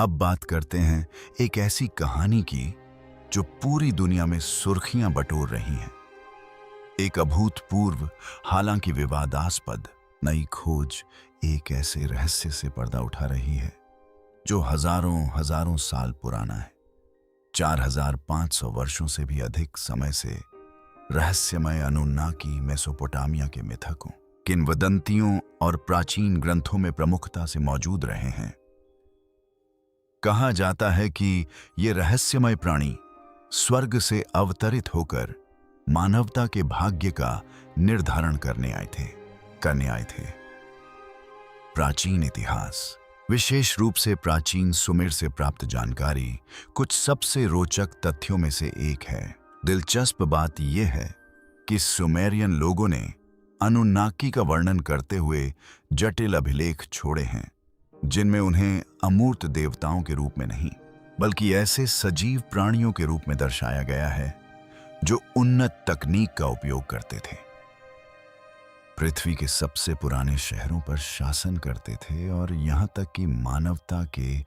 अब बात करते हैं एक ऐसी कहानी की जो पूरी दुनिया में सुर्खियां बटोर रही है। एक अभूतपूर्व, हालांकि विवादास्पद नई खोज एक ऐसे रहस्य से पर्दा उठा रही है जो हजारों हजारों साल पुराना है। 4500 वर्षों से भी अधिक समय से रहस्यमय अनुन्नाकी मेसोपोटामिया के मिथकों, किंवदंतियों और प्राचीन ग्रंथों में प्रमुखता से मौजूद रहे हैं। कहा जाता है कि ये रहस्यमय प्राणी स्वर्ग से अवतरित होकर मानवता के भाग्य का निर्धारण करने आए थे। प्राचीन इतिहास, विशेष रूप से प्राचीन सुमेर से प्राप्त जानकारी कुछ सबसे रोचक तथ्यों में से एक है। दिलचस्प बात यह है कि सुमेरियन लोगों ने अनुन्नाकी का वर्णन करते हुए जटिल अभिलेख छोड़े हैं, जिनमें उन्हें अमूर्त देवताओं के रूप में नहीं बल्कि ऐसे सजीव प्राणियों के रूप में दर्शाया गया है जो उन्नत तकनीक का उपयोग करते थे, पृथ्वी के सबसे पुराने शहरों पर शासन करते थे और यहां तक कि मानवता के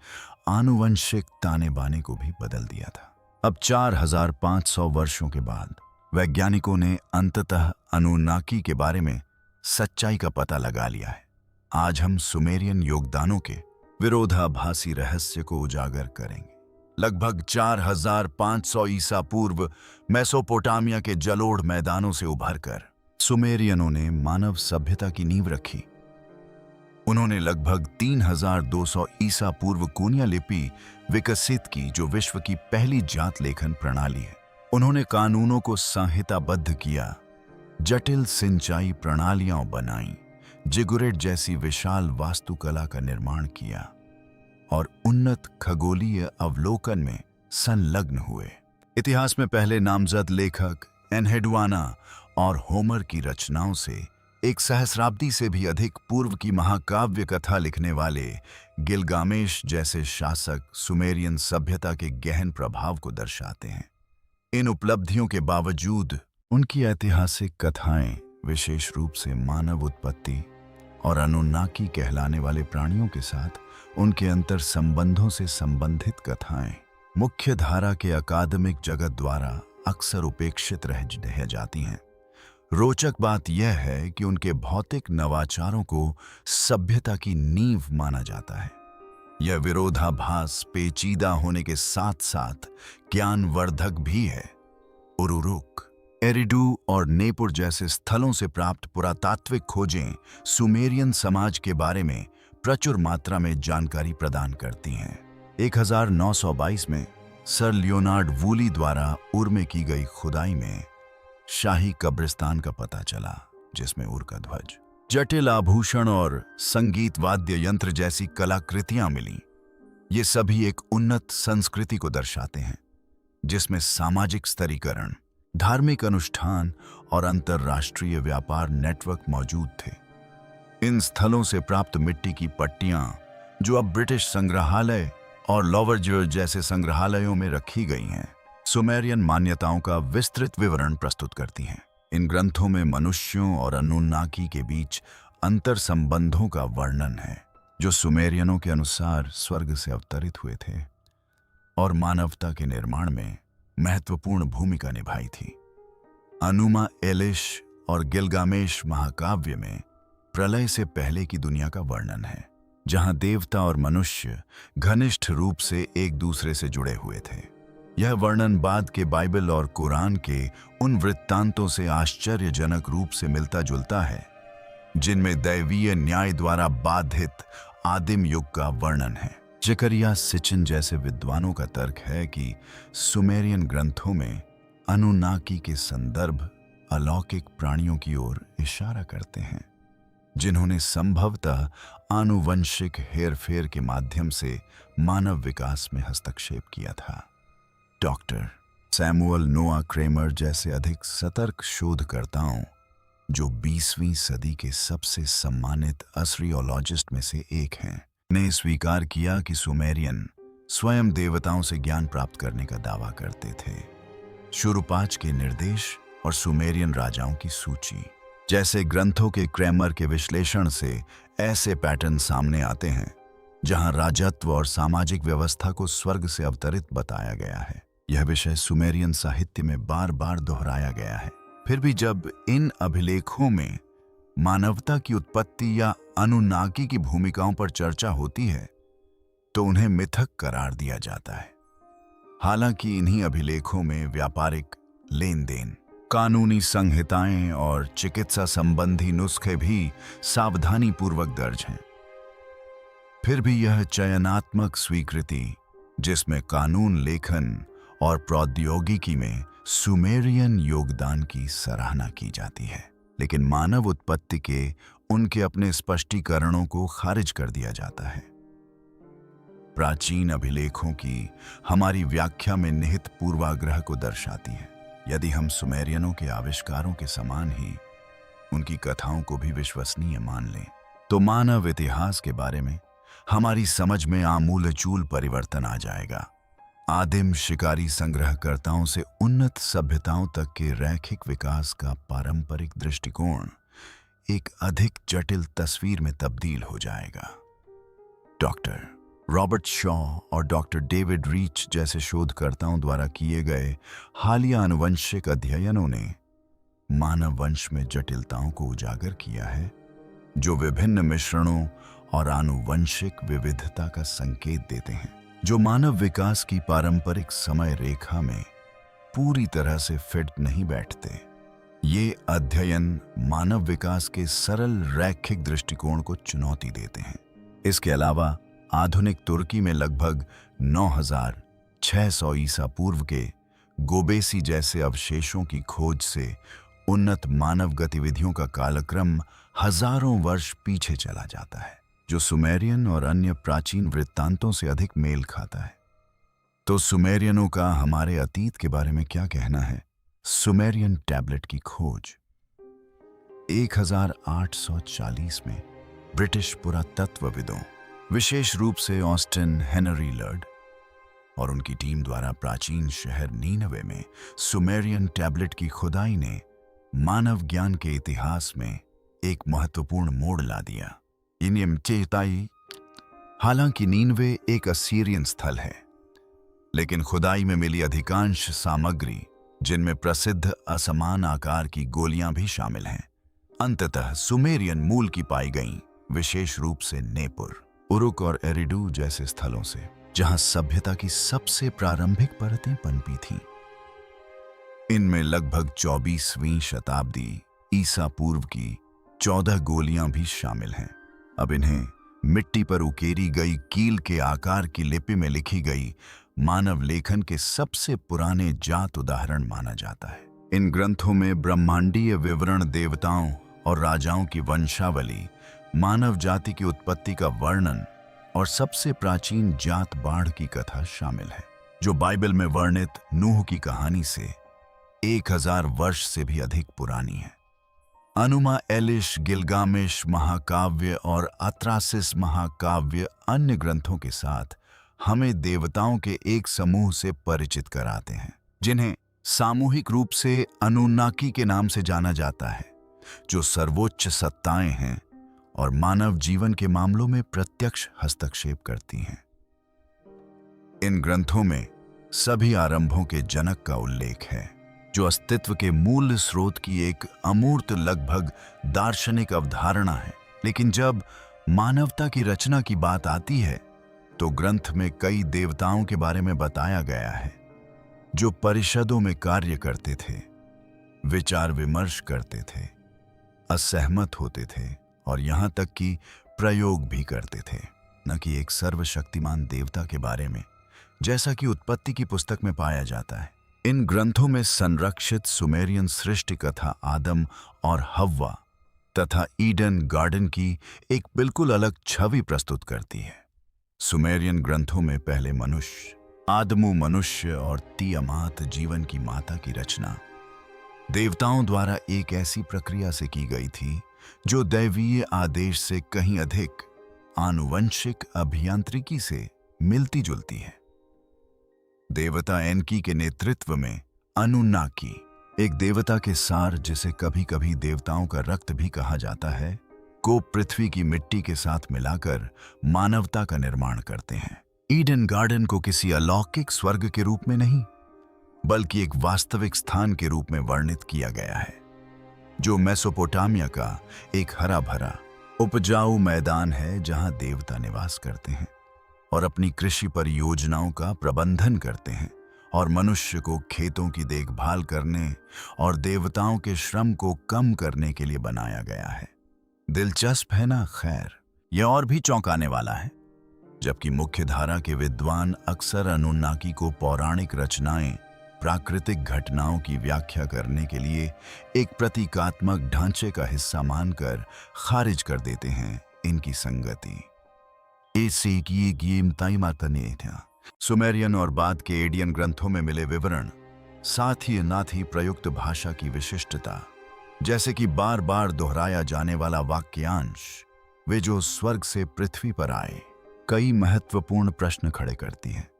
आनुवंशिक ताने बाने को भी बदल दिया था। अब 4500 वर्षों के बाद वैज्ञानिकों ने अंततः अनुन्नाकी के बारे में सच्चाई का पता लगा लिया है। आज हम सुमेरियन योगदानों के विरोधाभासी रहस्य को उजागर करेंगे। लगभग 4500 ईसा पूर्व मेसोपोटामिया के जलोढ़ मैदानों से उभरकर सुमेरियनों ने मानव सभ्यता की नींव रखी। उन्होंने लगभग 3200 ईसा पूर्व कूनिया लिपि विकसित की, जो विश्व की पहली जात लेखन प्रणाली है। उन्होंने कानूनों को संहिताबद्ध किया, जटिल सिंचाई प्रणालियां बनाई, जिगुरेट जैसी विशाल वास्तुकला का निर्माण किया और उन्नत खगोलीय अवलोकन में संलग्न हुए। इतिहास में पहले नामजद लेखक एनहेडुआना और होमर की रचनाओं से एक सहस्राब्दी से भी अधिक पूर्व की महाकाव्य कथा लिखने वाले गिलगामेश जैसे शासक सुमेरियन सभ्यता के गहन प्रभाव को दर्शाते हैं। इन उपलब्धियों के बावजूद उनकी ऐतिहासिक कथाएं, विशेष रूप से मानव उत्पत्ति और अनुन्नाकी कहलाने वाले प्राणियों के साथ उनके अंतर संबंधों से संबंधित कथाएं, मुख्य धारा के अकादमिक जगत द्वारा अक्सर उपेक्षित रह जाती हैं। रोचक बात यह है कि उनके भौतिक नवाचारों को सभ्यता की नींव माना जाता है। यह विरोधाभास पेचीदा होने के साथ साथ ज्ञानवर्धक भी है। उरुरुक, एरिडू और नेपुर जैसे स्थलों से प्राप्त पुरातात्विक खोजें सुमेरियन समाज के बारे में प्रचुर मात्रा में जानकारी प्रदान करती हैं। 1922 में सर लियोनार्ड वूली द्वारा उर में की गई खुदाई में शाही कब्रिस्तान का पता चला, जिसमें उर का ध्वज, जटिल आभूषण और संगीत वाद्य यंत्र जैसी कलाकृतियां मिलीं। ये सभी एक उन्नत संस्कृति को दर्शाते हैं जिसमें सामाजिक स्तरीकरण, धार्मिक अनुष्ठान और अंतर्राष्ट्रीय व्यापार नेटवर्क मौजूद थे। इन स्थलों से प्राप्त मिट्टी की पट्टियां, जो अब ब्रिटिश संग्रहालय और लोवर जॉर्ज जैसे संग्रहालयों में रखी गई हैं, सुमेरियन मान्यताओं का विस्तृत विवरण प्रस्तुत करती हैं। इन ग्रंथों में मनुष्यों और अनुन्नाकी के बीच अंतर संबंधों का वर्णन है, जो सुमेरियनों के अनुसार स्वर्ग से अवतरित हुए थे और मानवता के निर्माण में महत्वपूर्ण भूमिका निभाई थी। अनुमा एलिश और गिलगामेश महाकाव्य में प्रलय से पहले की दुनिया का वर्णन है, जहां देवता और मनुष्य घनिष्ठ रूप से एक दूसरे से जुड़े हुए थे। यह वर्णन बाद के बाइबल और कुरान के उन वृत्तांतों से आश्चर्यजनक रूप से मिलता जुलता है, जिनमें दैवीय न्याय द्वारा बाधित आदिम युग का वर्णन है। जकरिया सिचिन जैसे विद्वानों का तर्क है कि सुमेरियन ग्रंथों में अनुन्नाकी के संदर्भ अलौकिक प्राणियों की ओर इशारा करते हैं, जिन्होंने संभवतः आनुवंशिक हेरफेर के माध्यम से मानव विकास में हस्तक्षेप किया था। डॉक्टर सैमुअल नोआ क्रेमर जैसे अधिक सतर्क शोधकर्ताओं, जो 20वीं सदी के सबसे सम्मानित एस्ट्रोलॉजिस्ट में से एक हैं, ने स्वीकार किया कि सुमेरियन स्वयं देवताओं से ज्ञान प्राप्त करने का दावा करते थे। शुरुपाच के निर्देश और सुमेरियन राजाओं की सूची जैसे ग्रंथों के क्रेमर के विश्लेषण से ऐसे पैटर्न सामने आते हैं जहां राजत्व और सामाजिक व्यवस्था को स्वर्ग से अवतरित बताया गया है। यह विषय सुमेरियन साहित्य में बार बार दोहराया गया है। फिर भी जब इन अभिलेखों में मानवता की उत्पत्ति या अनुनाकी की भूमिकाओं पर चर्चा होती है तो उन्हें मिथक करार दिया जाता है। हालांकि इन्हीं अभिलेखों में व्यापारिक लेन देन, कानूनी संहिताएं और चिकित्सा संबंधी नुस्खे भी सावधानी पूर्वक दर्ज हैं। फिर भी यह चयनात्मक स्वीकृति, जिसमें कानून लेखन और प्रौद्योगिकी में सुमेरियन योगदान की सराहना की जाती है, लेकिन मानव उत्पत्ति के उनके अपने स्पष्टीकरणों को खारिज कर दिया जाता है। प्राचीन अभिलेखों की हमारी व्याख्या में निहित पूर्वाग्रह को दर्शाती है। यदि हम सुमेरियनों के आविष्कारों के समान ही उनकी कथाओं को भी विश्वसनीय मान लें, तो मानव इतिहास के बारे में हमारी समझ में आमूलचूल परिवर्तन आ जाएगा। आदिम शिकारी संग्रहकर्ताओं से उन्नत सभ्यताओं तक के रैखिक विकास का पारंपरिक दृष्टिकोण एक अधिक जटिल तस्वीर में तब्दील हो जाएगा। डॉक्टर रॉबर्ट शॉ और डॉक्टर डेविड रीच जैसे शोधकर्ताओं द्वारा किए गए हालिया आनुवंशिक अध्ययनों ने मानव वंश में जटिलताओं को उजागर किया है, जो विभिन्न मिश्रणों और आनुवंशिक विविधता का संकेत देते हैं, जो मानव विकास की पारंपरिक समय रेखा में पूरी तरह से फिट नहीं बैठते। ये अध्ययन मानव विकास के सरल रैखिक दृष्टिकोण को चुनौती देते हैं। इसके अलावा आधुनिक तुर्की में लगभग 9600 ईसा पूर्व के गोबेसी जैसे अवशेषों की खोज से उन्नत मानव गतिविधियों का कालक्रम हजारों वर्ष पीछे चला जाता है, जो सुमेरियन और अन्य प्राचीन वृत्तांतों से अधिक मेल खाता है। तो सुमेरियनों का हमारे अतीत के बारे में क्या कहना है? सुमेरियन टैबलेट की खोज 1840 में ब्रिटिश पुरातत्वविदों, विशेष रूप से ऑस्टिन हेनरी लर्ड और उनकी टीम द्वारा प्राचीन शहर नीनवे में सुमेरियन टैबलेट की खुदाई ने मानव ज्ञान के इतिहास में एक महत्वपूर्ण मोड़ ला दिया। हालांकि नीनवे एक असीरियन स्थल है, लेकिन खुदाई में मिली अधिकांश सामग्री, जिनमें प्रसिद्ध असमान आकार की गोलियां भी शामिल हैं, अंततः सुमेरियन मूल की पाई गईं, विशेष रूप से नेपुर, उरुक और एरिडू जैसे स्थलों से, जहां सभ्यता की सबसे प्रारंभिक परतें पनपी थीं। इनमें लगभग 24वीं शताब्दी ईसा पूर्व की 14 गोलियां भी शामिल हैं। अब इन्हें मिट्टी पर उकेरी गई कील के आकार की लिपि में लिखी गई मानव लेखन के सबसे पुराने जात उदाहरण माना जाता है। इन ग्रंथों में ब्रह्मांडीय विवरण, देवताओं और राजाओं की वंशावली, मानव जाति की उत्पत्ति का वर्णन और सबसे प्राचीन जात बाढ़ की कथा शामिल है, जो बाइबल में वर्णित नूह की कहानी से 1000 वर्ष से भी अधिक पुरानी है। अनुमा एलिश, गिलगामेश महाकाव्य और अत्रासिस महाकाव्य अन्य ग्रंथों के साथ हमें देवताओं के एक समूह से परिचित कराते हैं, जिन्हें सामूहिक रूप से अनुन्नाकी के नाम से जाना जाता है, जो सर्वोच्च सत्ताएं हैं और मानव जीवन के मामलों में प्रत्यक्ष हस्तक्षेप करती हैं। इन ग्रंथों में सभी आरंभों के जनक का उल्लेख है, जो अस्तित्व के मूल स्रोत की एक अमूर्त, लगभग दार्शनिक अवधारणा है। लेकिन जब मानवता की रचना की बात आती है, तो ग्रंथ में कई देवताओं के बारे में बताया गया है, जो परिषदों में कार्य करते थे, विचार विमर्श करते थे, असहमत होते थे और यहाँ तक कि प्रयोग भी करते थे, न कि एक सर्वशक्तिमान देवता के बारे में, जैसा कि उत्पत्ति की पुस्तक में पाया जाता है। इन ग्रंथों में संरक्षित सुमेरियन सृष्टि कथा आदम और हव्वा तथा ईडन गार्डन की एक बिल्कुल अलग छवि प्रस्तुत करती है। सुमेरियन ग्रंथों में पहले मनुष्य, आदमु मनुष्य और तियामात जीवन की माता की रचना देवताओं द्वारा एक ऐसी प्रक्रिया से की गई थी, जो दैवीय आदेश से कहीं अधिक आनुवंशिक अभियांत्रिकी से मिलती जुलती है। देवता एनकी के नेतृत्व में अनुन्नाकी, एक देवता के सार जिसे कभी कभी देवताओं का रक्त भी कहा जाता है, को पृथ्वी की मिट्टी के साथ मिलाकर मानवता का निर्माण करते हैं। ईडन गार्डन को किसी अलौकिक स्वर्ग के रूप में नहीं, बल्कि एक वास्तविक स्थान के रूप में वर्णित किया गया है, जो मेसोपोटामिया का एक हरा भरा उपजाऊ मैदान है जहां देवता निवास करते हैं और अपनी कृषि परियोजनाओं का प्रबंधन करते हैं, और मनुष्य को खेतों की देखभाल करने और देवताओं के श्रम को कम करने के लिए बनाया गया है। दिलचस्प है ना? खैर, यह और भी चौंकाने वाला है। जबकि मुख्य धारा के विद्वान अक्सर अनुन्नाकी को पौराणिक रचनाएं प्राकृतिक घटनाओं की व्याख्या करने के लिए एक प्रतीकात्मक ढांचे का हिस्सा मानकर खारिज कर देते हैं, इनकी संगति ऐसे कि सुमेरियन और बाद के एडियन ग्रंथों में मिले विवरण, साथ ही प्रयुक्त भाषा की विशिष्टता, जैसे कि बार बार दोहराया जाने वाला वाक्यांश वे जो स्वर्ग से पृथ्वी पर आए, कई महत्वपूर्ण प्रश्न खड़े करती है।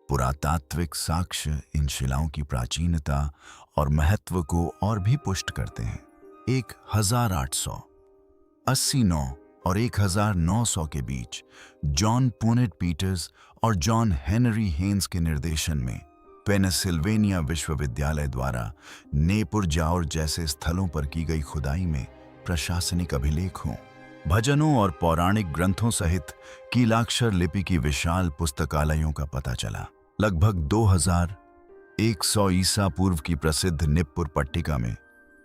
पुरातात्विक साक्ष्य इन शिलाओं की प्राचीनता और महत्व को और भी पुष्ट करते हैं। 1889 और 1900 के बीच जॉन पुनेट पीटर्स और जॉन हेनरी हेन्स के निर्देशन में पेनिसिल्वेनिया विश्वविद्यालय द्वारा नेपुर जाओर जैसे स्थलों पर की गई खुदाई में प्रशासनिक अभिलेखों, भजनों और पौराणिक ग्रंथों सहित कीलाक्षर लिपि की विशाल पुस्तकालयों का पता चला। लगभग 2100 ईसा पूर्व की प्रसिद्ध निप्पुर पट्टिका में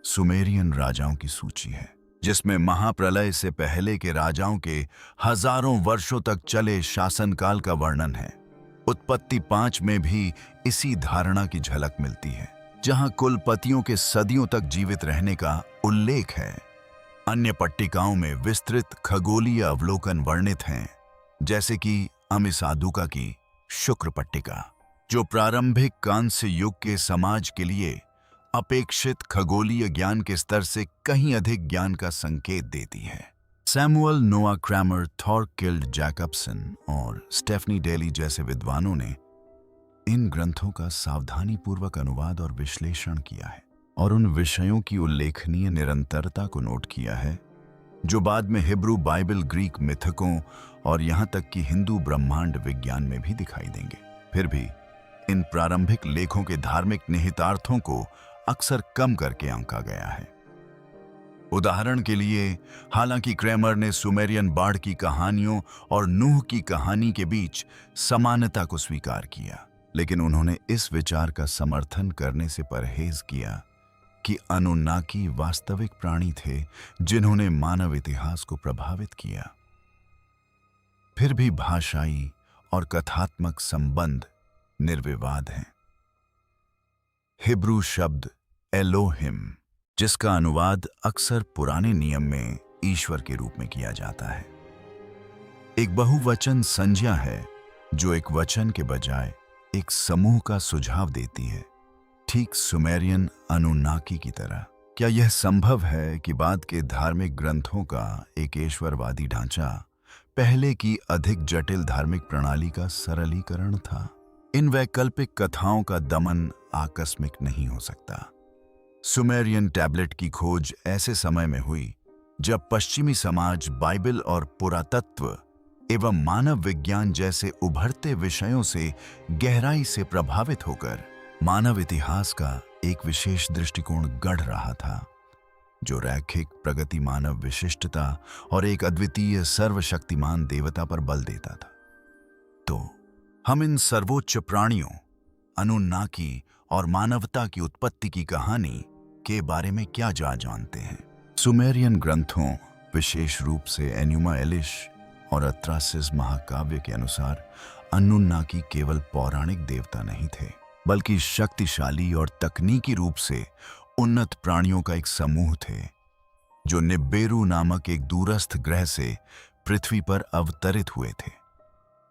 सुमेरियन राजाओं की सूची है, जिसमें महाप्रलय से पहले के राजाओं के हजारों वर्षों तक चले शासनकाल का वर्णन है। उत्पत्ति 5 में भी इसी धारणा की झलक मिलती है, जहां कुलपतियों के सदियों तक जीवित रहने का उल्लेख है। अन्य पट्टिकाओं में विस्तृत खगोलीय अवलोकन वर्णित हैं, जैसे कि अमिसादुका की शुक्र पट्टिका, जो प्रारंभिक कांस्य युग के समाज के लिए अपेक्षित खगोलीय ज्ञान के स्तर से कहीं अधिक ज्ञान का संकेत देती है। सैमुअल नोआ क्रैमर, थॉरकिल्ड जैकबसन और स्टेफनी डेली जैसे विद्वानों ने इन ग्रंथों का सावधानीपूर्वक अनुवाद और विश्लेषण किया है और उन विषयों की उल्लेखनीय निरंतरता को नोट किया है जो बाद में हिब्रू बाइबल, ग्रीक मिथकों और यहाँ तक कि हिंदू ब्रह्मांड विज्ञान में भी दिखाई देंगे। फिर भी इन प्रारंभिक लेखों के धार्मिक निहितार्थों को अक्सर कम करके आंका गया है। उदाहरण के लिए, हालांकि क्रैमर ने सुमेरियन बाढ़ की कहानियों और नूह की कहानी के बीच समानता को स्वीकार किया, लेकिन उन्होंने इस विचार का समर्थन करने से परहेज किया कि अनुन्नाकी वास्तविक प्राणी थे जिन्होंने मानव इतिहास को प्रभावित किया। फिर भी भाषाई और कथात्मक संबंध निर्विवाद हैं। हिब्रू शब्द एलोहिम, जिसका अनुवाद अक्सर पुराने नियम में ईश्वर के रूप में किया जाता है, एक बहुवचन संज्ञा है जो एक वचन के बजाय एक समूह का सुझाव देती है, ठीक सुमेरियन अनुन्नाकी की तरह। क्या यह संभव है कि बाद के धार्मिक ग्रंथों का एक ईश्वरवादी ढांचा पहले की अधिक जटिल धार्मिक प्रणाली का सरलीकरण था? इन वैकल्पिक कथाओं का दमन आकस्मिक नहीं हो सकता। सुमेरियन टैबलेट की खोज ऐसे समय में हुई जब पश्चिमी समाज बाइबल और पुरातत्व एवं मानव विज्ञान जैसे उभरते विषयों से गहराई से प्रभावित होकर मानव इतिहास का एक विशेष दृष्टिकोण गढ़ रहा था, जो रैखिक प्रगति, मानव विशिष्टता और एक अद्वितीय सर्वशक्तिमान देवता पर बल देता था। तो हम इन सर्वोच्च प्राणियों, अनुन्नाकी और मानवता की उत्पत्ति की कहानी के बारे में क्या जानते हैं? सुमेरियन ग्रंथों, विशेष रूप से एन्युमा एलिश और अत्रासिस महाकाव्य के अनुसार अनुन्नाकी केवल पौराणिक देवता नहीं थे, बल्कि शक्तिशाली और तकनीकी रूप से उन्नत प्राणियों का एक समूह थे, जो निब्बेरू नामक एक दूरस्थ ग्रह से पृथ्वी पर अवतरित हुए थे।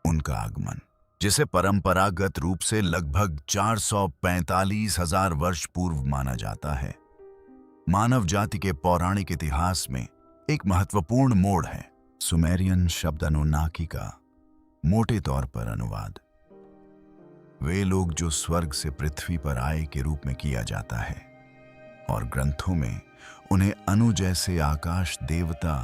उनका आगमन, जिसे परंपरागत रूप से लगभग 445,000 वर्ष पूर्व माना जाता है, मानव जाति के पौराणिक इतिहास में एक महत्वपूर्ण मोड़ है। सुमेरियन शब्द अनुन्नाकी का मोटे तौर पर अनुवाद वे लोग जो स्वर्ग से पृथ्वी पर आए के रूप में किया जाता है, और ग्रंथों में उन्हें अनु जैसे आकाश देवता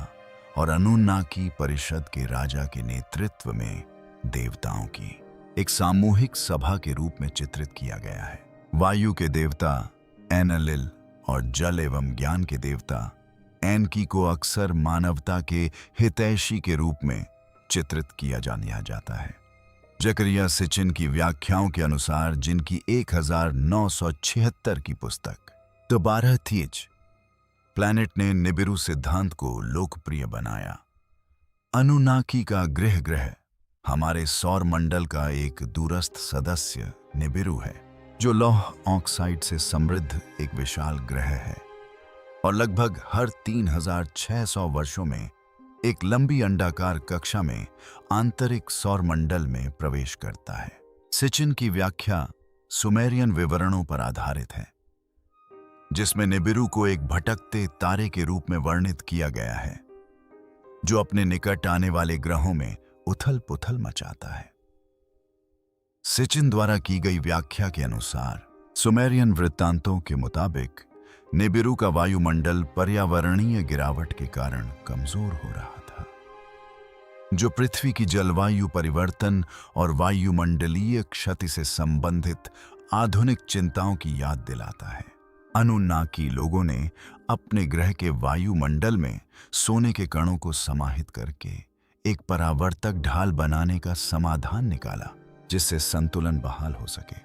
और अनुन्नाकी परिषद के राजा के नेतृत्व में देवताओं की एक सामूहिक सभा के रूप में चित्रित किया गया है। वायु के देवता एनलिल और जल एवं ज्ञान के देवता एनकी को अक्सर मानवता के हितैषी के रूप में चित्रित किया जाता है। जकरिया सिचिन की व्याख्याओं के अनुसार, जिनकी 1976 की पुस्तक द 12 थीज प्लैनेट ने निबिरू सिद्धांत को लोकप्रिय बनाया। अनुनाकी का ग्रह हमारे सौर मंडल का एक दूरस्थ सदस्य निबिरू है, जो लौह ऑक्साइड से समृद्ध एक विशाल ग्रह है और लगभग हर 3600 वर्षों में एक लंबी अंडाकार कक्षा में आंतरिक सौर मंडल में प्रवेश करता है। सिचिन की व्याख्या सुमेरियन विवरणों पर आधारित है, जिसमें निबिरू को एक भटकते तारे के रूप में वर्णित किया गया है, जो अपने निकट आने वाले ग्रहों में उथल पुथल मचाता है। सिचिन द्वारा की गई व्याख्या के अनुसार सुमेरियन वृत्तांतों के मुताबिक निबिरू का वायुमंडल पर्यावरणीय गिरावट के कारण कमजोर हो रहा था, जो पृथ्वी की जलवायु परिवर्तन और वायुमंडलीय क्षति से संबंधित आधुनिक चिंताओं की याद दिलाता है। अनुन्नाकी लोगों ने अपने ग्रह के वायुमंडल में सोने के कणों को समाहित करके एक परावर्तक ढाल बनाने का समाधान निकाला, जिससे संतुलन बहाल हो सके।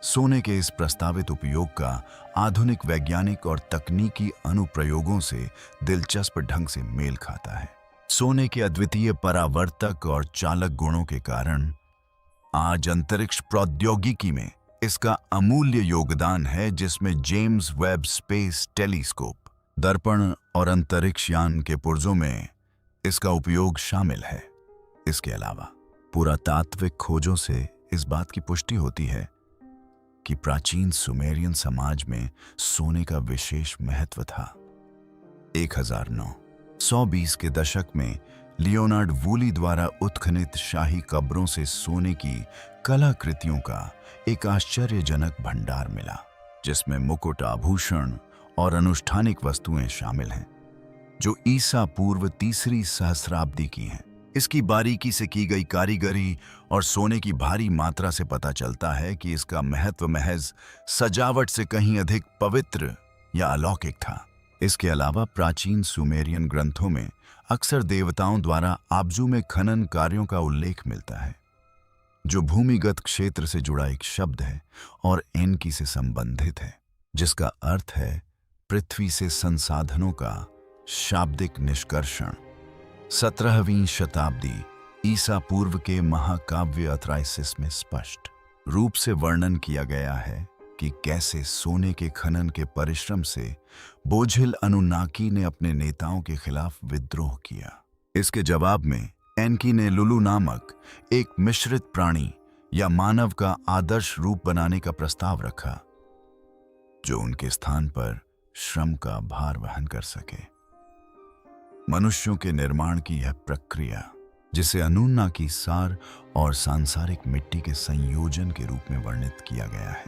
सोने के इस प्रस्तावित उपयोग का आधुनिक वैज्ञानिक और तकनीकी अनुप्रयोगों से दिलचस्प ढंग से मेल खाता है। सोने के अद्वितीय परावर्तक और चालक गुणों के कारण आज अंतरिक्ष प्रौद्योगिकी में इसका अमूल्य योगदान है, जिसमें जेम्स वेब स्पेस टेलीस्कोप, दर्पण और अंतरिक्ष यान के पुर्जों में इसका उपयोग शामिल है। इसके अलावा पुरातात्विक खोजों से इस बात की पुष्टि होती है कि प्राचीन सुमेरियन समाज में सोने का विशेष महत्व था। 1920 के दशक में लियोनार्ड वूली द्वारा उत्खनित शाही कब्रों से सोने की कलाकृतियों का एक आश्चर्यजनक भंडार मिला, जिसमें मुकुट, आभूषण और अनुष्ठानिक वस्तुएं शामिल हैं, जो ईसा पूर्व 3री सहस्राब्दी की हैं। इसकी बारीकी से की गई कारीगरी और सोने की भारी मात्रा से पता चलता है कि इसका महत्व महज सजावट से कहीं अधिक पवित्र या अलौकिक था। इसके अलावा प्राचीन सुमेरियन ग्रंथों में अक्सर देवताओं द्वारा आब्जू में खनन कार्यों का उल्लेख मिलता है, जो भूमिगत क्षेत्र से जुड़ा एक शब्द है और एनकी से संबंधित है, जिसका अर्थ है पृथ्वी से संसाधनों का शाब्दिक निष्कर्षण। 17वीं शताब्दी ईसा पूर्व के महाकाव्य अथराइसिस में स्पष्ट रूप से वर्णन किया गया है कि कैसे सोने के खनन के परिश्रम से बोझिल अनुन्नाकी ने अपने नेताओं के खिलाफ विद्रोह किया। इसके जवाब में एनकी ने लुलू नामक एक मिश्रित प्राणी या मानव का आदर्श रूप बनाने का प्रस्ताव रखा, जो उनके स्थान पर श्रम का भार वहन कर सके। मनुष्यों के निर्माण की यह प्रक्रिया, जिसे अनुन्नाकी सार और सांसारिक मिट्टी के संयोजन के रूप में वर्णित किया गया है,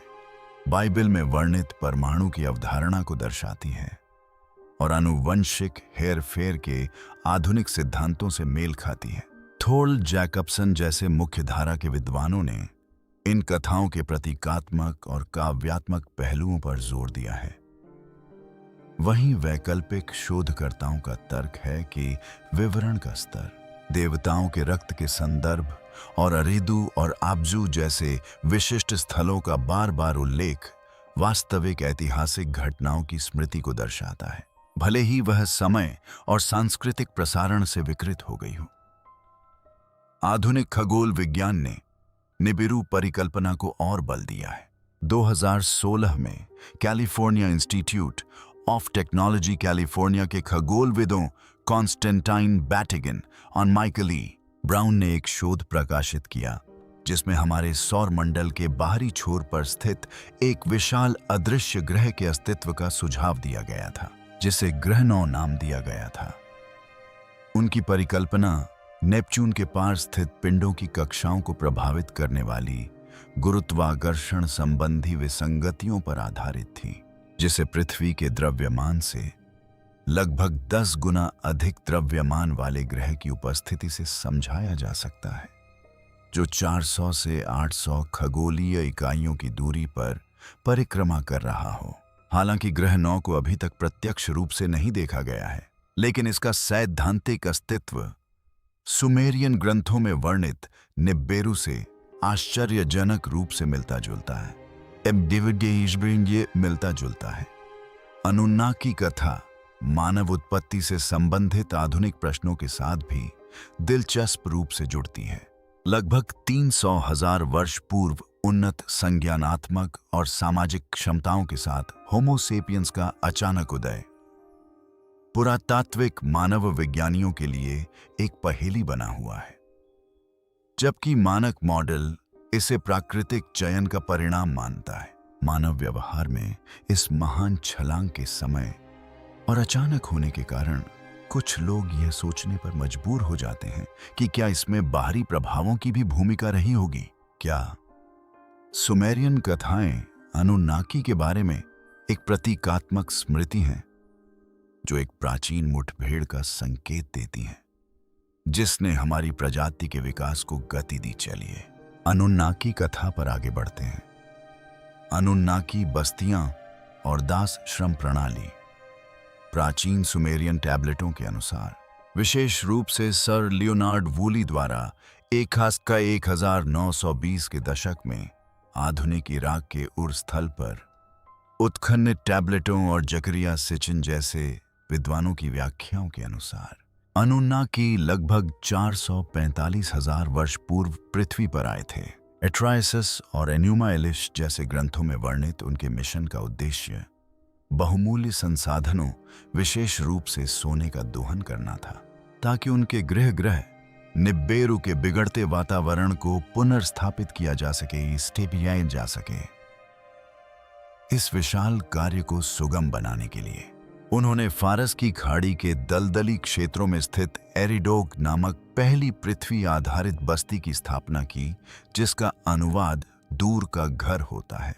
बाइबल में वर्णित परमाणु की अवधारणा को दर्शाती है और आनुवंशिक हेरफेर के आधुनिक सिद्धांतों से मेल खाती है। थोल जैकबसन जैसे मुख्यधारा के विद्वानों ने इन कथाओं के प्रतीकात्मक और काव्यात्मक पहलुओं पर जोर दिया है। वहीं वैकल्पिक शोधकर्ताओं का तर्क है कि विवरण का स्तर, देवताओं के रक्त के संदर्भ और अरिदू और आब्जू जैसे विशिष्ट स्थलों का बार बार उल्लेख वास्तविक ऐतिहासिक घटनाओं की स्मृति को दर्शाता है, भले ही वह समय और सांस्कृतिक प्रसारण से विकृत हो गई हो। आधुनिक खगोल विज्ञान ने निबिरू परिकल्पना को और बल दिया है। 2016 में California institute of technology California के खगोलविदों कॉन्स्टेंटाइन बैटिगन और माइकल ई ब्राउन ने एक शोध प्रकाशित किया, जिसमें हमारे सौर मंडल के बाहरी छोर पर स्थित एक विशाल अदृश्य ग्रह के अस्तित्व का सुझाव दिया गया था, जिसे ग्रह 9 नाम दिया गया था। उनकी परिकल्पना नेपच्यून के पार स्थित पिंडों की कक्षाओं को प्रभावित करने वाली गुरुत्वाकर्षण संबंधी विसंगतियों पर आधारित थी। जिसे पृथ्वी के द्रव्यमान से लगभग 10 गुना अधिक द्रव्यमान वाले ग्रह की उपस्थिति से समझाया जा सकता है, जो 400 से 800 खगोलीय इकाइयों की दूरी पर परिक्रमा कर रहा हो। हालांकि ग्रह 9 को अभी तक प्रत्यक्ष रूप से नहीं देखा गया है, लेकिन इसका सैद्धांतिक अस्तित्व सुमेरियन ग्रंथों में वर्णित निब्बेरू से आश्चर्यजनक रूप से मिलता जुलता है। ये मिलता जुलता है। अनुन्नाकी कथा मानव उत्पत्ति से संबंधित आधुनिक प्रश्नों के साथ भी दिलचस्प रूप से जुड़ती है। लगभग 300,000 वर्ष पूर्व उन्नत संज्ञानात्मक और सामाजिक क्षमताओं के साथ होमो सेपियंस का अचानक उदय पुरातात्विक मानव विज्ञानियों के लिए एक पहेली बना हुआ है, जबकि मानक मॉडल इसे प्राकृतिक चयन का परिणाम मानता है। मानव व्यवहार में इस महान छलांग के समय और अचानक होने के कारण कुछ लोग यह सोचने पर मजबूर हो जाते हैं कि क्या इसमें बाहरी प्रभावों की भी भूमिका रही होगी। क्या सुमेरियन कथाएं अनुन्नाकी के बारे में एक प्रतीकात्मक स्मृति हैं, जो एक प्राचीन मुठभेड़ का संकेत देती हैं, जिसने हमारी प्रजाति के विकास को गति दी। चलिए अनुन्नाकी कथा पर आगे बढ़ते हैं। अनुन्नाकी बस्तियां और दास श्रम प्रणाली प्राचीन सुमेरियन टैबलेटों के अनुसार, विशेष रूप से सर लियोनार्ड वूली द्वारा 1920 के दशक में आधुनिक इराक के उर स्थल पर उत्खननित टैबलेटों और जकरिया सिचिन जैसे विद्वानों की व्याख्याओं के अनुसार, अनुन्नाकी लगभग 445,000 वर्ष पूर्व पृथ्वी पर आए थे। एट्राइसिस और एन्यूमा एलिश जैसे ग्रंथों में वर्णित उनके मिशन का उद्देश्य बहुमूल्य संसाधनों, विशेष रूप से सोने का दोहन करना था, ताकि उनके ग्रह निब्बेरू के बिगड़ते वातावरण को पुनर्स्थापित किया जा सके, स्टेबिलाइज जा सके। इस विशाल कार्य को सुगम बनाने के लिए उन्होंने फारस की खाड़ी के दलदली क्षेत्रों में स्थित एरिडोक नामक पहली पृथ्वी आधारित बस्ती की स्थापना की, जिसका अनुवाद दूर का घर होता है।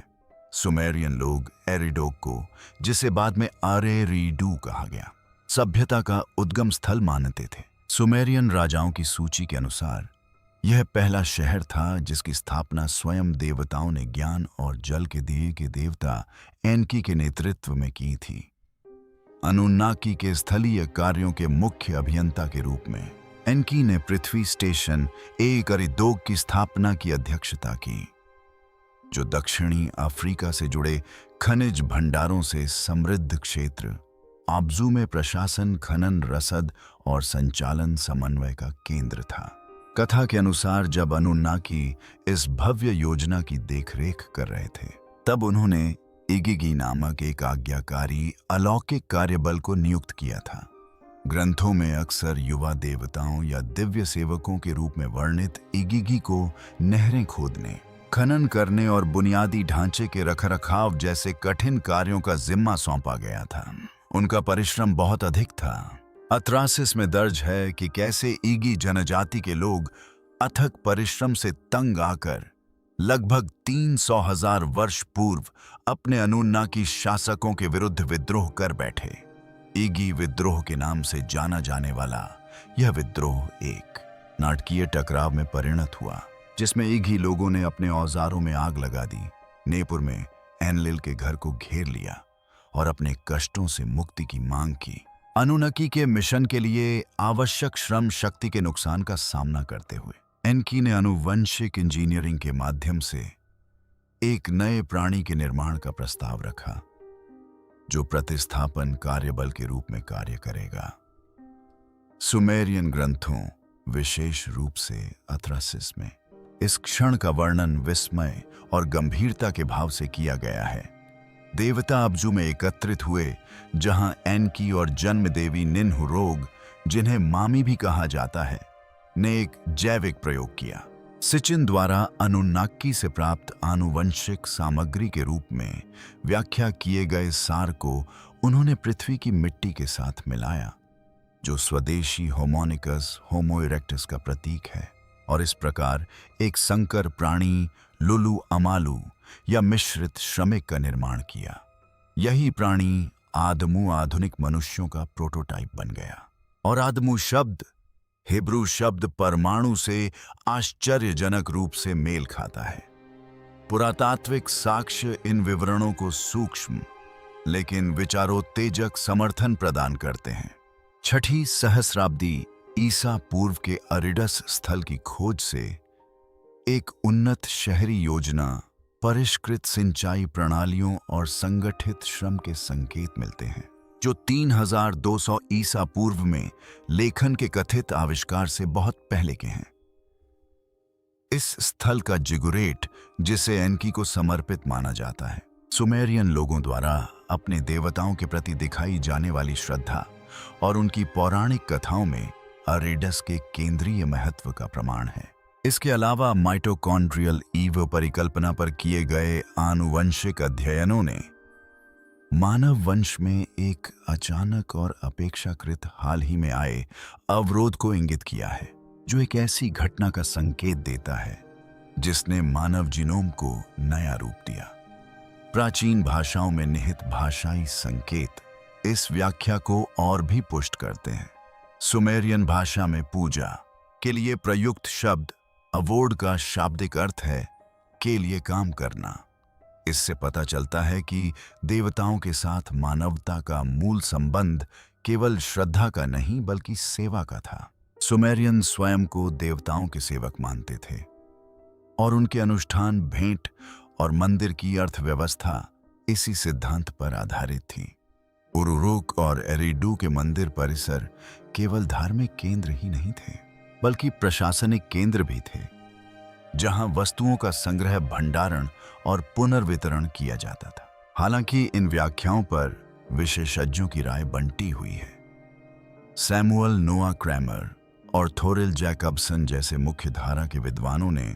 सुमेरियन लोग एरिडोक को, जिसे बाद में आरेरीडू कहा गया, सभ्यता का उद्गम स्थल मानते थे। सुमेरियन राजाओं की सूची के अनुसार यह पहला शहर था जिसकी स्थापना स्वयं देवताओं ने ज्ञान और जल के दिए के देवता एनकी के नेतृत्व में की थी। अनुन्नाकी के स्थलीय कार्यों के मुख्य अभियंता के रूप में एनकी ने पृथ्वी स्टेशन एरिडोक की स्थापना की अध्यक्षता की, जो दक्षिणी अफ्रीका से जुड़े खनिज भंडारों से समृद्ध क्षेत्र आब्जू में प्रशासन, खनन, रसद और संचालन समन्वय का केंद्र था। कथा के अनुसार जब अनुन्नाकी इस भव्य योजना की देखरेख कर रहे थे, तब उन्होंने इगिगी नामक एक आज्ञाकारी अलौकिक कार्यबल को नियुक्त किया था। ग्रंथों में अक्सर युवा देवताओं या दिव्य सेवकों के रूप में वर्णित इगिगी को नहरें खोदने, खनन करने और बुनियादी ढांचे के रखरखाव जैसे कठिन कार्यों का जिम्मा सौंपा गया था। उनका परिश्रम बहुत अधिक था। अत्रासिस में दर्ज है कि कैसे ईगी जनजाति के लोग अथक परिश्रम से तंग आकर लगभग 300,000 वर्ष पूर्व अपने अनुन्नाकी शासकों के विरुद्ध विद्रोह कर बैठे। ईगी विद्रोह के नाम से जाना जाने वाला यह विद्रोह एक नाटकीय टकराव में परिणत हुआ, जिसमें ईगी लोगों ने अपने औजारों में आग लगा दी, नेपुर में एनलिल के घर को घेर लिया और अपने कष्टों से मुक्ति की मांग की। अनुन्नाकी के मिशन के लिए आवश्यक श्रम शक्ति के नुकसान का सामना करते हुए एनकी ने आनुवंशिक इंजीनियरिंग के माध्यम से एक नए प्राणी के निर्माण का प्रस्ताव रखा, जो प्रतिस्थापन कार्यबल के रूप में कार्य करेगा। सुमेरियन ग्रंथों, विशेष रूप से अत्रासिस में, इस क्षण का वर्णन विस्मय और गंभीरता के भाव से किया गया है। देवता अब्जू में एकत्रित हुए, जहां एनकी और जन्म देवी निन्हुरोग, जिन्हें मामी भी कहा जाता है, ने एक जैविक प्रयोग किया। सिचिन द्वारा अनुन्नाकी से प्राप्त आनुवंशिक सामग्री के रूप में व्याख्या किए गए सार को उन्होंने पृथ्वी की मिट्टी के साथ मिलाया, जो स्वदेशी होमोनिकस होमो इरेक्टस का प्रतीक है, और इस प्रकार एक संकर प्राणी लुलू अमालू या मिश्रित श्रमिक का निर्माण किया। यही प्राणी आदमू आधुनिक मनुष्यों का प्रोटोटाइप बन गया। और आदमू शब्द हिब्रू शब्द परमाणु से आश्चर्यजनक रूप से मेल खाता है। पुरातात्विक साक्ष्य इन विवरणों को सूक्ष्म लेकिन विचारोत्तेजक समर्थन प्रदान करते हैं। छठी सहस्राब्दी ईसा पूर्व के अरिडस स्थल की खोज से एक उन्नत शहरी योजना, परिष्कृत सिंचाई प्रणालियों और संगठित श्रम के संकेत मिलते हैं, जो 3200 ईसा पूर्व में लेखन के कथित आविष्कार से बहुत पहले के हैं। इस स्थल का जिगुरेट, जिसे एनकी को समर्पित माना जाता है, सुमेरियन लोगों द्वारा अपने देवताओं के प्रति दिखाई जाने वाली श्रद्धा और उनकी पौराणिक कथाओं में अरेडस के केंद्रीय महत्व का प्रमाण है। इसके अलावा माइटोकॉन्ड्रियल ईव परिकल्पना पर किए गए आनुवंशिक अध्ययनों ने मानव वंश में एक अचानक और अपेक्षाकृत हाल ही में आए अवरोध को इंगित किया है, जो एक ऐसी घटना का संकेत देता है जिसने मानव जीनोम को नया रूप दिया। प्राचीन भाषाओं में निहित भाषाई संकेत इस व्याख्या को और भी पुष्ट करते हैं। सुमेरियन भाषा में पूजा के लिए प्रयुक्त शब्द अवोड का शाब्दिक अर्थ है के लिए काम करना। इससे पता चलता है कि देवताओं के साथ मानवता का मूल संबंध केवल श्रद्धा का नहीं बल्कि सेवा का था। सुमेरियन स्वयं को देवताओं के सेवक मानते थे और उनके अनुष्ठान, भेंट और मंदिर की अर्थव्यवस्था इसी सिद्धांत पर आधारित थी। उरुरुक और एरिडू के मंदिर परिसर केवल धार्मिक केंद्र ही नहीं थे बल्कि प्रशासनिक केंद्र भी थे, जहां वस्तुओं का संग्रह, भंडारण और पुनर्वितरण किया जाता था। हालांकि इन व्याख्याओं पर विशेषज्ञों की राय बंटी हुई है। सैमुअल नोआ क्रैमर और थोरिल जैकबसन जैसे मुख्य धारा के विद्वानों ने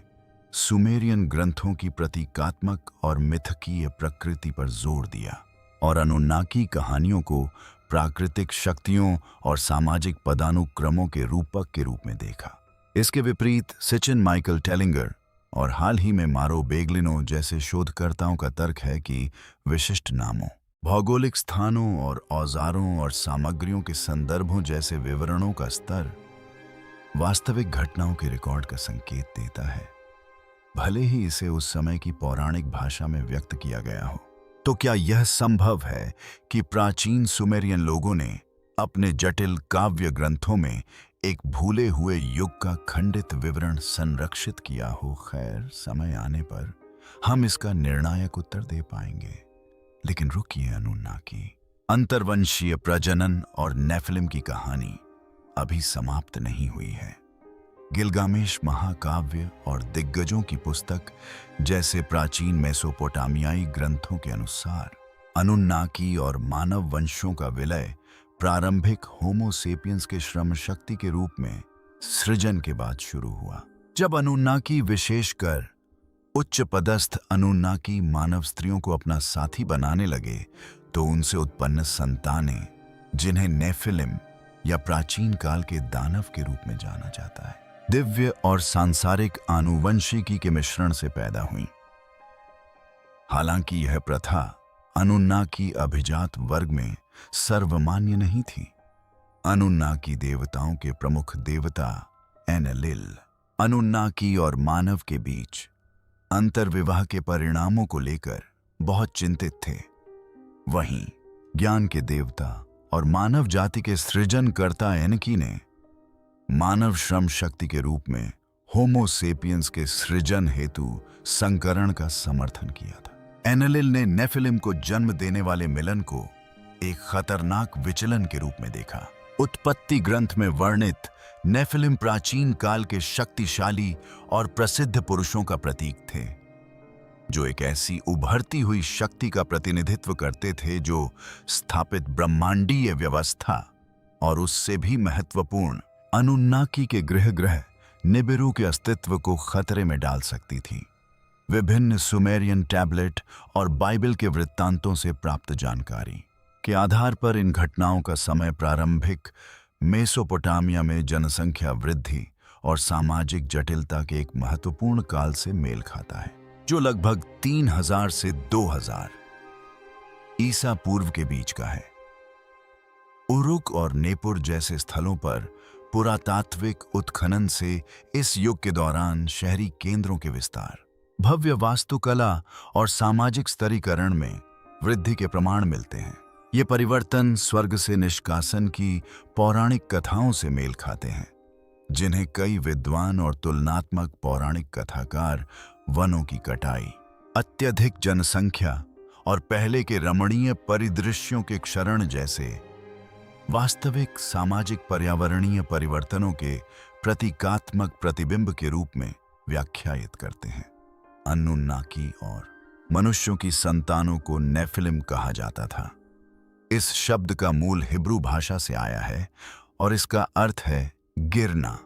सुमेरियन ग्रंथों की प्रतीकात्मक और मिथकीय प्रकृति पर जोर दिया और अनुन्नाकी कहानियों को प्राकृतिक शक्तियों और सामाजिक पदानुक्रमों के रूपक के रूप में देखा। इसके विपरीत सिचिन माइकल टेलिंगर और हाल ही में मारो बेगलिनो जैसे शोधकर्ताओं का तर्क है कि विशिष्ट नामों, भौगोलिक स्थानों और औजारों और सामग्रियों के संदर्भों जैसे विवरणों का स्तर वास्तविक घटनाओं के रिकॉर्ड का संकेत देता है, भले ही इसे उस समय की पौराणिक भाषा में व्यक्त किया गया हो। तो क्या यह संभव है कि प्राचीन सुमेरियन लोगों ने अपने जटिल काव्य ग्रंथों में एक भूले हुए युग का खंडित विवरण संरक्षित किया हो? खैर, समय आने पर हम इसका निर्णायक उत्तर दे पाएंगे। लेकिन रुकिए, अनुन्नाकी, अंतर्वंशीय प्रजनन और नेफिलिम की कहानी अभी समाप्त नहीं हुई है। गिलगामेश महाकाव्य और दिग्गजों की पुस्तक जैसे प्राचीन मेसोपोटामियाई ग्रंथों के अनुसार अनुन्नाकी और मानव वंशों का विलय प्रारंभिक होमो सेपियंस के श्रम शक्ति के रूप में सृजन के बाद शुरू हुआ। जब अनुन्नाकी, विशेषकर उच्च पदस्थ अनुन्नाकी, मानव स्त्रियों को अपना साथी बनाने लगे तो उनसे उत्पन्न संतानें, जिन्हें नेफिलिम या प्राचीन काल के दानव के रूप में जाना जाता है, दिव्य और सांसारिक आनुवंशिकी के मिश्रण से पैदा हुई। हालांकि यह प्रथा अनुन्नाकी अभिजात वर्ग में सर्वमान्य नहीं थी। अनुन्नाकी देवताओं के प्रमुख देवता एनलिल अनुन्नाकी और मानव के बीच अंतर्विवाह के परिणामों को लेकर बहुत चिंतित थे। वहीं ज्ञान के देवता और मानव जाति के सृजनकर्ता एनकी ने मानव श्रम शक्ति के रूप में होमो सेपियंस के सृजन हेतु संकरण का समर्थन किया था। एनलिल ने नेफिलिम को जन्म देने वाले मिलन को एक खतरनाक विचलन के रूप में देखा। उत्पत्ति ग्रंथ में वर्णित नेफिलिम प्राचीन काल के शक्तिशाली और प्रसिद्ध पुरुषों का प्रतीक थे, जो एक ऐसी उभरती हुई शक्ति का प्रतिनिधित्व करते थे जो स्थापित ब्रह्मांडीय व्यवस्था और उससे भी महत्वपूर्ण अनुन्नाकी के ग्रह निबिरू के अस्तित्व को खतरे में डाल सकती थी। विभिन्न सुमेरियन टैबलेट और बाइबल के वृत्तांतों से प्राप्त जानकारी के आधार पर इन घटनाओं का समय प्रारंभिक मेसोपोटामिया में जनसंख्या वृद्धि और सामाजिक जटिलता के एक महत्वपूर्ण काल से मेल खाता है, जो लगभग 3000 से 2000 ईसा पूर्व के बीच का है। उरुक और नेपुर जैसे स्थलों पर पुरातात्विक उत्खनन से इस युग के दौरान शहरी केंद्रों के विस्तार, भव्य वास्तुकला और सामाजिक स्तरीकरण में वृद्धि के प्रमाण मिलते हैं। ये परिवर्तन स्वर्ग से निष्कासन की पौराणिक कथाओं से मेल खाते हैं, जिन्हें कई विद्वान और तुलनात्मक पौराणिक कथाकार वनों की कटाई, अत्यधिक जनसंख्या और पहले के रमणीय परिदृश्यों के क्षरण जैसे वास्तविक सामाजिक पर्यावरणीय परिवर्तनों के प्रतीकात्मक प्रतिबिंब के रूप में व्याख्यायित करते हैं। अनुन्नाकी और मनुष्यों की संतानों को नेफिलिम कहा जाता था। इस शब्द का मूल हिब्रू भाषा से आया है और इसका अर्थ है गिरना।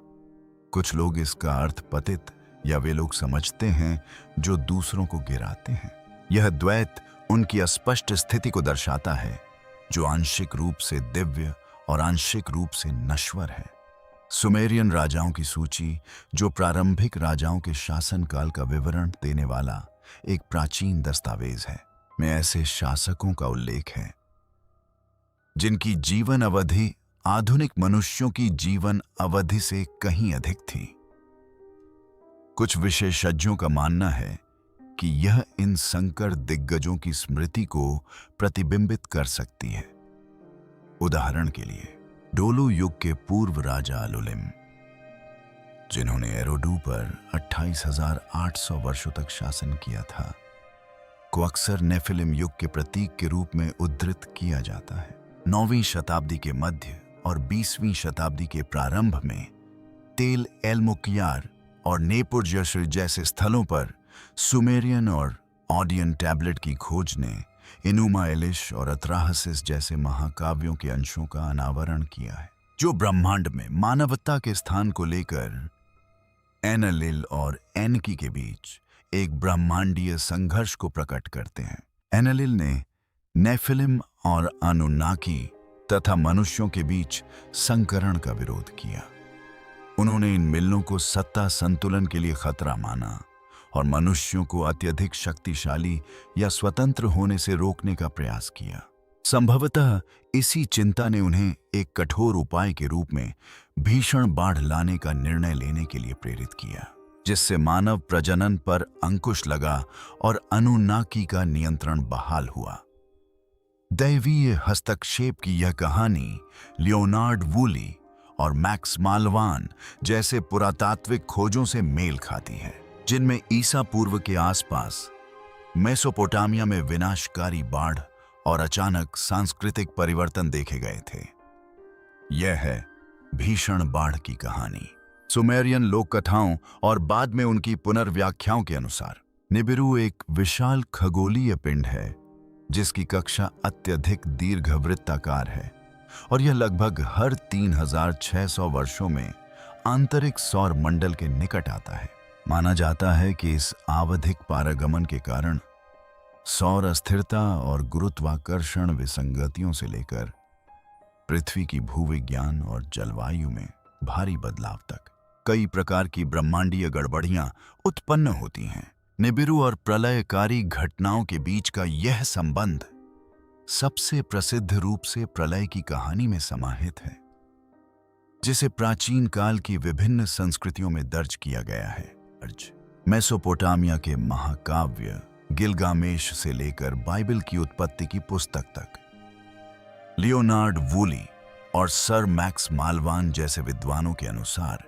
कुछ लोग इसका अर्थ पतित या वे लोग समझते हैं जो दूसरों को गिराते हैं। यह द्वैत उनकी अस्पष्ट स्थिति को दर्शाता है, जो आंशिक रूप से दिव्य और आंशिक रूप से नश्वर है। सुमेरियन राजाओं की सूची, जो प्रारंभिक राजाओं के शासनकाल का विवरण देने वाला एक प्राचीन दस्तावेज है, में ऐसे शासकों का उल्लेख है जिनकी जीवन अवधि आधुनिक मनुष्यों की जीवन अवधि से कहीं अधिक थी। कुछ विशेषज्ञों का मानना है कि यह इन संकर दिग्गजों की स्मृति को प्रतिबिंबित कर सकती है। उदाहरण के लिए डोलू युग के पूर्व राजा अलुलिम, जिन्होंने एरोडू पर 28,800 वर्षों तक शासन किया था, को अक्सर नेफिलिम युग के प्रतीक के रूप में उद्धृत किया जाता है। 9वीं शताब्दी के मध्य और 20वीं शताब्दी के प्रारंभ में तेल एल-मुक्यार और नेपुर जैसे स्थलों पर सुमेरियन और ऑडियन टैबलेट की खोज ने इनुमा एलिश और अत्राहसिस जैसे महाकाव्यों के अंशों का अनावरण किया है, जो ब्रह्मांड में मानवता के स्थान को लेकर एनलिल और एनकी के बीच एक ब्रह्मांडीय संघर्ष को प्रकट करते हैं। एनलिल ने नेफिलिम और अनुन्नाकी तथा मनुष्यों के बीच संकरण का विरोध किया। उन्होंने इन मिलनों को सत्ता संतुलन के लिए खतरा माना और मनुष्यों को अत्यधिक शक्तिशाली या स्वतंत्र होने से रोकने का प्रयास किया। संभवतः इसी चिंता ने उन्हें एक कठोर उपाय के रूप में भीषण बाढ़ लाने का निर्णय लेने के लिए प्रेरित किया, जिससे मानव प्रजनन पर अंकुश लगा और अनुन्नाकी का नियंत्रण बहाल हुआ। दैवीय हस्तक्षेप की यह कहानी लियोनार्ड वूली और मैक्स मालवान जैसे पुरातात्विक खोजों से मेल खाती है, जिनमें ईसा पूर्व के आसपास मेसोपोटामिया में विनाशकारी बाढ़ और अचानक सांस्कृतिक परिवर्तन देखे गए थे। यह है भीषण बाढ़ की कहानी। सुमेरियन लोक कथाओं और बाद में उनकी पुनर्व्याख्याओं के अनुसार निबिरू एक विशाल खगोलीय पिंड है जिसकी कक्षा अत्यधिक दीर्घवृत्ताकार है और यह लगभग हर 3,600 वर्षों में आंतरिक सौर मंडल के निकट आता है। माना जाता है कि इस आवधिक पारगमन के कारण सौर अस्थिरता और गुरुत्वाकर्षण विसंगतियों से लेकर पृथ्वी की भूविज्ञान और जलवायु में भारी बदलाव तक कई प्रकार की ब्रह्मांडीय गड़बड़ियां उत्पन्न होती हैं। निबिरू और प्रलयकारी घटनाओं के बीच का यह संबंध सबसे प्रसिद्ध रूप से प्रलय की कहानी में समाहित है, जिसे प्राचीन काल की विभिन्न संस्कृतियों में दर्ज किया गया है। मेसोपोटामिया के महाकाव्य गिलगामेश से लेकर बाइबल की उत्पत्ति की पुस्तक तक, लियोनार्ड वूली और सर मैक्स मालवान जैसे विद्वानों के अनुसार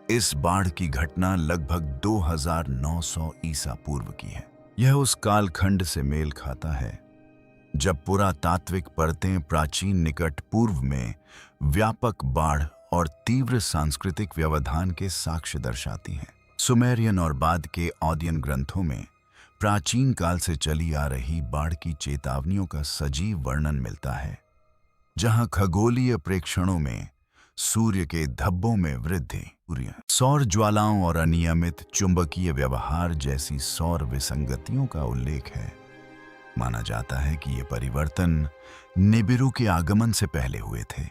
इस बाढ़ की घटना लगभग 2900 ईसा पूर्व की है। यह उस कालखंड से मेल खाता है जब पुरातात्विक परतें प्राचीन निकट पूर्व में व्यापक बाढ़ और तीव्र सांस्कृतिक व्यवधान के साक्ष्य दर्शाती हैं। सुमेरियन और बाद के ऑडियन ग्रंथों में प्राचीन काल से चली आ रही बाढ़ की चेतावनियों का सजीव वर्णन मिलता है, जहां खगोलीय प्रेक्षणों में सूर्य के धब्बों में वृद्धि, सौर ज्वालाओं और अनियमित चुंबकीय व्यवहार जैसी सौर विसंगतियों का उल्लेख है। माना जाता है कि ये परिवर्तन निबिरू के आगमन से पहले हुए थे,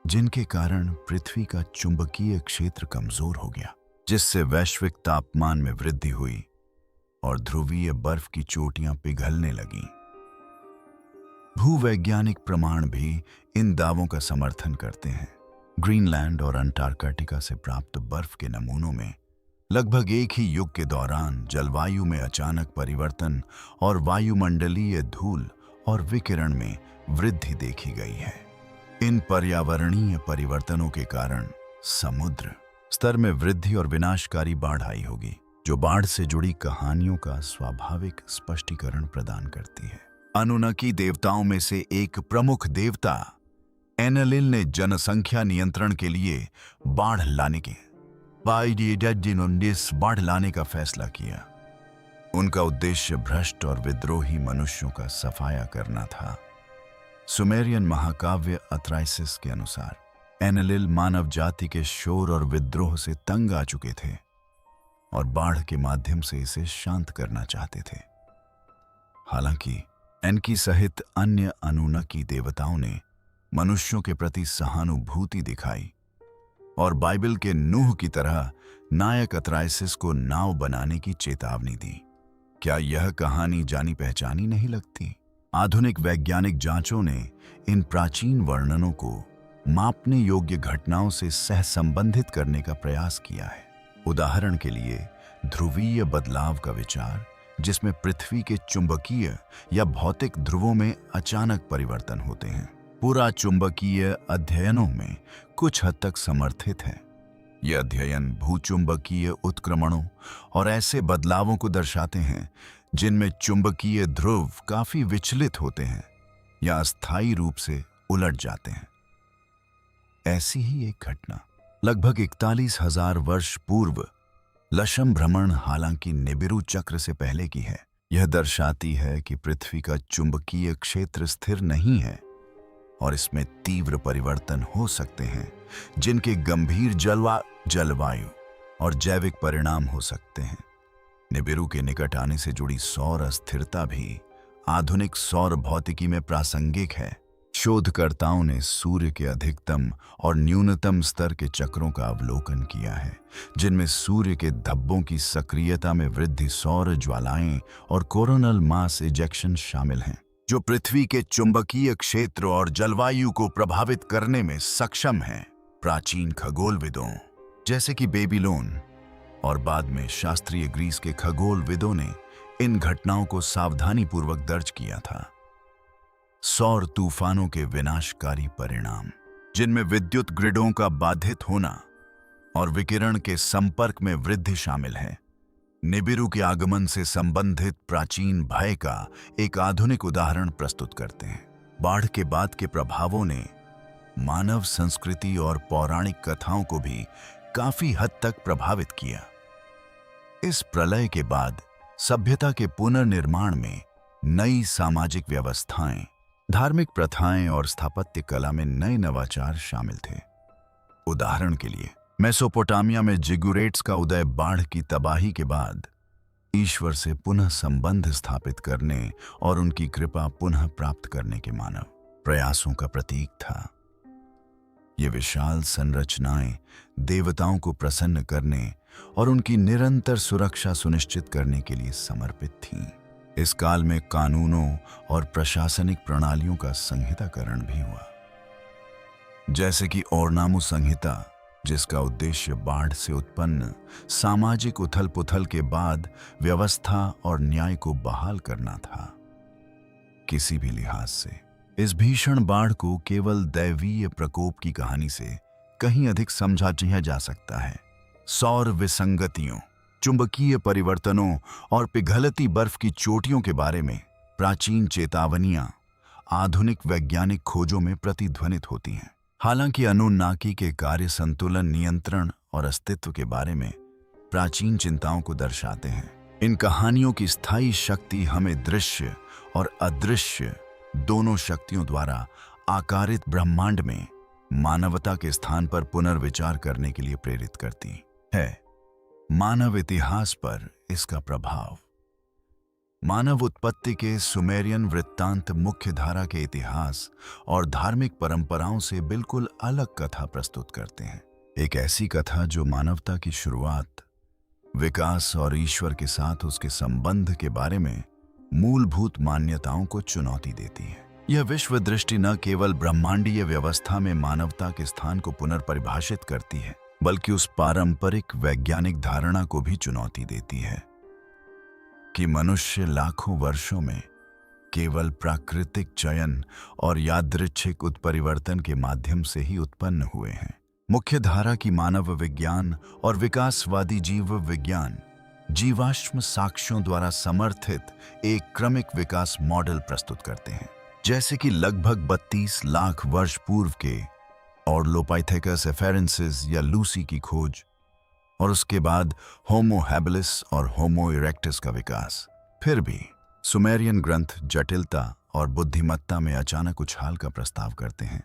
जिनके कारण पृथ्वी का चुंबकीय क्षेत्र कमजोर हो गया, जिससे वैश्विक तापमान में वृद्धि हुई और ध्रुवीय बर्फ की चोटियां पिघलने लगीं। भूवैज्ञानिक प्रमाण भी इन दावों का समर्थन करते हैं। ग्रीनलैंड और अंटार्कटिका से प्राप्त बर्फ के नमूनों में लगभग एक ही युग के दौरान जलवायु में अचानक परिवर्तन और वायुमंडलीय धूल और विकिरण में वृद्धि देखी गई है। इन पर्यावरणीय परिवर्तनों के कारण समुद्र स्तर में वृद्धि और विनाशकारी बाढ़ आई होगी, जो बाढ़ से जुड़ी कहानियों का स्वाभाविक स्पष्टीकरण प्रदान करती है। अनुनकी देवताओं में से एक प्रमुख देवता एनलिल ने जनसंख्या नियंत्रण के लिए बाढ़ लाने का फैसला किया। उनका उद्देश्य भ्रष्ट और विद्रोही मनुष्यों का सफाया करना था। सुमेरियन महाकाव्य अथराइसिस के अनुसार एनलिल मानव जाति के शोर और विद्रोह से तंग आ चुके थे और बाढ़ के माध्यम से इसे शांत करना चाहते थे। हालांकि एनकी सहित अन्य अनुनकी देवताओं ने मनुष्यों के प्रति सहानुभूति दिखाई और बाइबल के नूह की तरह नायक अथराइसिस को नाव बनाने की चेतावनी दी। क्या यह कहानी जानी पहचानी नहीं लगती? आधुनिक वैज्ञानिक जांचों ने इन प्राचीन वर्णनों को मापने योग्य घटनाओं से सहसंबंधित करने का प्रयास किया है। उदाहरण के लिए ध्रुवीय बदलाव का विचार, जिसमें पृथ्वी के चुंबकीय या भौतिक ध्रुवों में अचानक परिवर्तन होते हैं, पूरा चुंबकीय अध्ययनों में कुछ हद तक समर्थित है। यह अध्ययन भूचुंबकीय उत्क्रमणों और ऐसे बदलावों को दर्शाते हैं जिनमें चुंबकीय ध्रुव काफी विचलित होते हैं या अस्थायी रूप से उलट जाते हैं। ऐसी ही एक घटना लगभग 41,000 वर्ष पूर्व लशम भ्रमण, हालांकि निबिरू चक्र से पहले की है। यह दर्शाती है कि पृथ्वी का चुंबकीय क्षेत्र स्थिर नहीं है और इसमें तीव्र परिवर्तन हो सकते हैं, जिनके गंभीर जलवायु और जैविक परिणाम हो सकते हैं। निबिरू के निकट आने से जुड़ी सौर अस्थिरता भी आधुनिक सौर भौतिकी में प्रासंगिक है। शोधकर्ताओं ने सूर्य के अधिकतम और न्यूनतम स्तर के चक्रों का अवलोकन किया है, जिनमें सूर्य के धब्बों की सक्रियता में वृद्धि, सौर ज्वालाएं और कोरोनल मास इजेक्शन शामिल हैं, जो पृथ्वी के चुंबकीय क्षेत्र और जलवायु को प्रभावित करने में सक्षम हैं। प्राचीन खगोलविदों जैसे कि बेबीलोन और बाद में शास्त्रीय ग्रीस के खगोलविदों ने इन घटनाओं को सावधानीपूर्वक दर्ज किया था। सौर तूफानों के विनाशकारी परिणाम, जिनमें विद्युत ग्रिडों का बाधित होना और विकिरण के संपर्क में वृद्धि शामिल है, निबिरू के आगमन से संबंधित प्राचीन भय का एक आधुनिक उदाहरण प्रस्तुत करते हैं। बाढ़ के बाद के प्रभावों ने मानव संस्कृति और पौराणिक कथाओं को भी काफी हद तक प्रभावित किया। इस प्रलय के बाद सभ्यता के पुनर्निर्माण में नई सामाजिक व्यवस्थाएं, धार्मिक प्रथाएं और स्थापत्य कला में नए नवाचार शामिल थे। उदाहरण के लिए मेसोपोटामिया में जिगुरेट्स का उदय बाढ़ की तबाही के बाद ईश्वर से पुनः संबंध स्थापित करने और उनकी कृपा पुनः प्राप्त करने के मानव प्रयासों का प्रतीक था। ये विशाल संरचनाएं देवताओं को प्रसन्न करने और उनकी निरंतर सुरक्षा सुनिश्चित करने के लिए समर्पित थीं। इस काल में कानूनों और प्रशासनिक प्रणालियों का संहिताकरण भी हुआ, जैसे कि ओरनामू संहिता, जिसका उद्देश्य बाढ़ से उत्पन्न सामाजिक उथल-पुथल के बाद व्यवस्था और न्याय को बहाल करना था। किसी भी लिहाज से इस भीषण बाढ़ को केवल दैवीय प्रकोप की कहानी से कहीं अधिक समझा जा सकता है। सौर विसंगतियों, चुंबकीय परिवर्तनों और पिघलती बर्फ की चोटियों के बारे में प्राचीन चेतावनियां आधुनिक वैज्ञानिक खोजों में प्रतिध्वनित होती हैं। हालांकि अनुन्नाकी के कार्य संतुलन, नियंत्रण और अस्तित्व के बारे में प्राचीन चिंताओं को दर्शाते हैं। इन कहानियों की स्थायी शक्ति हमें दृश्य और अदृश्य दोनों शक्तियों द्वारा आकारित ब्रह्मांड में मानवता के स्थान पर पुनर्विचार करने के लिए प्रेरित करती है। मानव इतिहास पर इसका प्रभाव। मानव उत्पत्ति के सुमेरियन वृत्तांत मुख्य धारा के इतिहास और धार्मिक परंपराओं से बिल्कुल अलग कथा प्रस्तुत करते हैं। एक ऐसी कथा जो मानवता की शुरुआत, विकास और ईश्वर के साथ उसके संबंध के बारे में मूलभूत मान्यताओं को चुनौती देती है। यह विश्व दृष्टि न केवल ब्रह्मांडीय व्यवस्था में मानवता के स्थान को पुनर्परिभाषित करती है, बल्कि उस पारंपरिक वैज्ञानिक धारणा को भी चुनौती देती है कि मनुष्य लाखों वर्षों में केवल प्राकृतिक चयन और यादृच्छिक उत्परिवर्तन के माध्यम से ही उत्पन्न हुए हैं। मुख्य धारा की मानव विज्ञान और विकासवादी जीव विज्ञान जीवाश्म साक्ष्यों द्वारा समर्थित एक क्रमिक विकास मॉडल प्रस्तुत करते हैं, जैसे कि लगभग 32 लाख वर्ष पूर्व के ऑर्लोपाइथेकस एफेरेंसिस या लूसी की खोज, और उसके बाद होमो हैबिलिस और होमो इरेक्टस का विकास। फिर भी सुमेरियन ग्रंथ जटिलता और बुद्धिमत्ता में अचानक उछाल का प्रस्ताव करते हैं,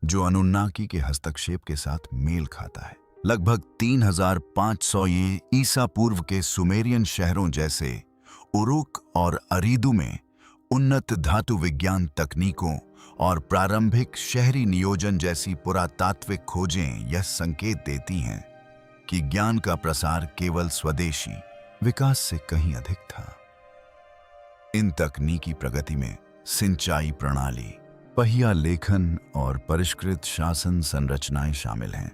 जो अनुन्नाकी के हस्तक्षेप के साथ मेल खाता है। लगभग 3500 ये ईसा पूर्व के सुमेरियन शहरों जैसे उरुक और अरीदू में उन्नत धातु विज्ञान तकनीकों और प्रारंभिक शहरी नियोजन जैसी पुरातात्विक खोजें यह संकेत देती हैं कि ज्ञान का प्रसार केवल स्वदेशी विकास से कहीं अधिक था। इन तकनीकी प्रगति में सिंचाई प्रणाली, पहिया लेखन और परिष्कृत शासन संरचनाएं शामिल हैं,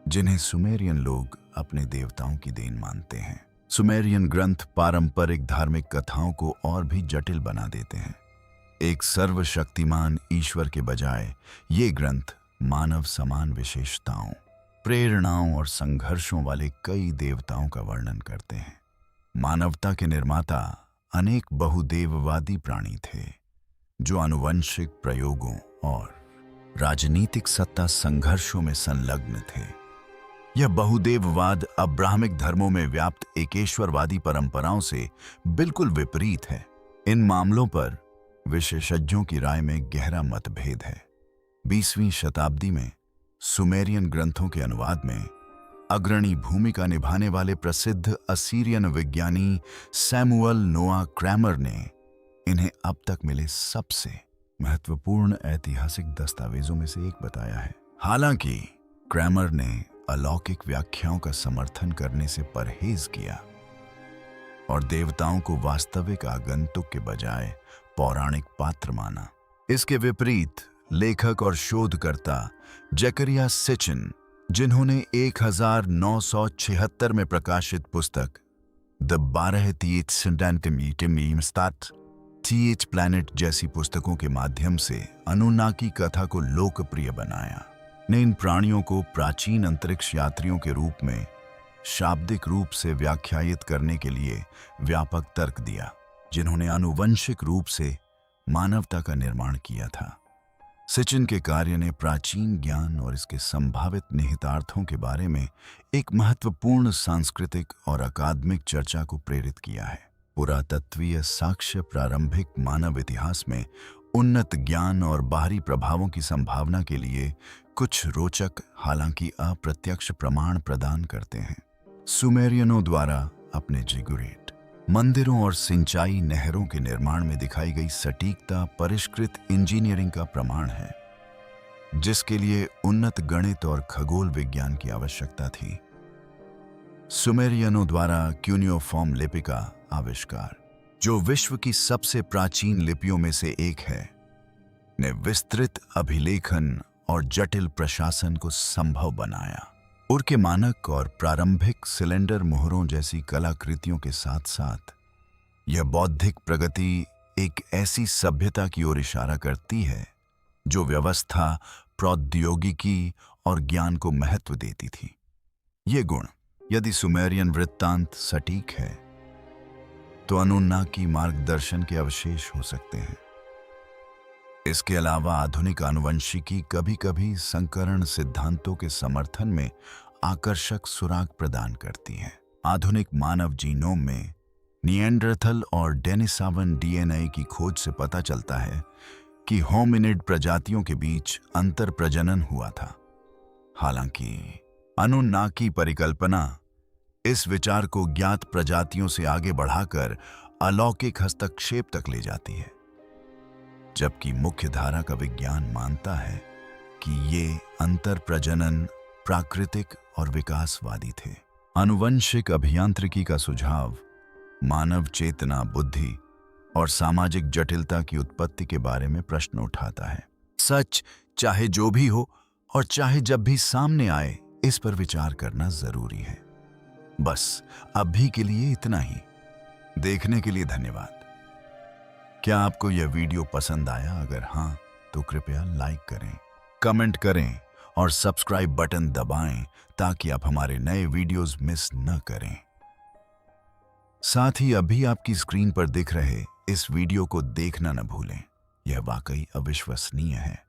जिन्हें सुमेरियन लोग अपने देवताओं की देन मानते हैं। सुमेरियन ग्रंथ पारंपरिक धार्मिक कथाओं को और भी जटिल बना देते हैं। एक सर्वशक्तिमान ईश्वर के बजाय ये ग्रंथ मानव समान विशेषताओं, प्रेरणाओं और संघर्षों वाले कई देवताओं का वर्णन करते हैं। मानवता के निर्माता अनेक बहुदेववादी प्राणी थे, जो आनुवंशिक प्रयोगों और राजनीतिक सत्ता संघर्षों में संलग्न थे। यह बहुदेववाद अब्राहमिक धर्मों में व्याप्त एकेश्वरवादी परंपराओं से बिल्कुल विपरीत है। इन मामलों पर विशेषज्ञों की राय में गहरा मतभेद है। 20वीं शताब्दी में सुमेरियन ग्रंथों के अनुवाद में अग्रणी भूमिका निभाने वाले प्रसिद्ध असीरियन विज्ञानी सैमुअल नोआ क्रैमर ने इन्हें अब तक मिले सबसे महत्वपूर्ण ऐतिहासिक दस्तावेजों में से एक बताया है। हालांकि क्रैमर ने अलौकिक व्याख्याओं का समर्थन करने से परहेज किया और देवताओं को वास्तविक आगंतुक के बजाय पौराणिक पात्र माना। इसके विपरीत लेखक और शोधकर्ता जकरिया सिचिन, जिन्होंने 1976 में प्रकाशित पुस्तक द 12 TH प्लैनेट जैसी पुस्तकों के माध्यम से अनुन्नाकी कथा को लोकप्रिय बनाया, ने इन प्राणियों को प्राचीन अंतरिक्ष यात्रियों के रूप में शाब्दिक रूप से व्याख्यायित करने के लिए व्यापक तर्क दिया, जिन्होंने आनुवंशिक रूप से मानवता का निर्माण किया था। सिचिन के कार्य ने प्राचीन ज्ञान और इसके संभावित निहितार्थों के बारे में एक महत्वपूर्ण सांस्कृतिक और अकादमिक चर्चा को प्रेरित किया है। पुरातत्वीय साक्ष्य प्रारंभिक मानव इतिहास में उन्नत ज्ञान और बाहरी प्रभावों की संभावना के लिए कुछ रोचक, हालांकि अप्रत्यक्ष प्रमाण प्रदान करते हैं। सुमेरियनों द्वारा अपने जिगुरेट मंदिरों और सिंचाई नहरों के निर्माण में दिखाई गई सटीकता परिष्कृत इंजीनियरिंग का प्रमाण है, जिसके लिए उन्नत गणित और खगोल विज्ञान की आवश्यकता थी। सुमेरियनों द्वारा क्यूनियोफॉर्म लिपि का आविष्कार, जो विश्व की सबसे प्राचीन लिपियों में से एक है, ने विस्तृत अभिलेखन और जटिल प्रशासन को संभव बनाया। उनके मानक और प्रारंभिक सिलेंडर मोहरों जैसी कलाकृतियों के साथ साथ यह बौद्धिक प्रगति एक ऐसी सभ्यता की ओर इशारा करती है जो व्यवस्था, प्रौद्योगिकी और ज्ञान को महत्व देती थी। ये गुण, यदि सुमेरियन वृत्तांत सटीक है, तो अनुन्नाकी मार्गदर्शन के अवशेष हो सकते हैं। इसके अलावा आधुनिक आनुवंशिकी कभी कभी संकरण सिद्धांतों के समर्थन में आकर्षक सुराग प्रदान करती है। आधुनिक मानव जीनोम में निएंडरथल और डेनिसावन डीएनए की खोज से पता चलता है कि होमिनिड प्रजातियों के बीच अंतर प्रजनन हुआ था। हालांकि अनुन्नाकी परिकल्पना इस विचार को ज्ञात प्रजातियों से आगे बढ़ाकर अलौकिक हस्तक्षेप तक ले जाती है, जबकि मुख्य धारा का विज्ञान मानता है कि ये अंतर प्रजनन प्राकृतिक और विकासवादी थे। आनुवंशिक अभियांत्रिकी का सुझाव मानव चेतना, बुद्धि और सामाजिक जटिलता की उत्पत्ति के बारे में प्रश्न उठाता है। सच चाहे जो भी हो और चाहे जब भी सामने आए, इस पर विचार करना जरूरी है। बस अभी के लिए इतना ही। देखने के लिए धन्यवाद। क्या आपको यह वीडियो पसंद आया? अगर हाँ, तो कृपया लाइक करें, कमेंट करें और सब्सक्राइब बटन दबाएं ताकि आप हमारे नए वीडियोस मिस न करें। साथ ही अभी आपकी स्क्रीन पर दिख रहे इस वीडियो को देखना न भूलें। यह वाकई अविश्वसनीय है।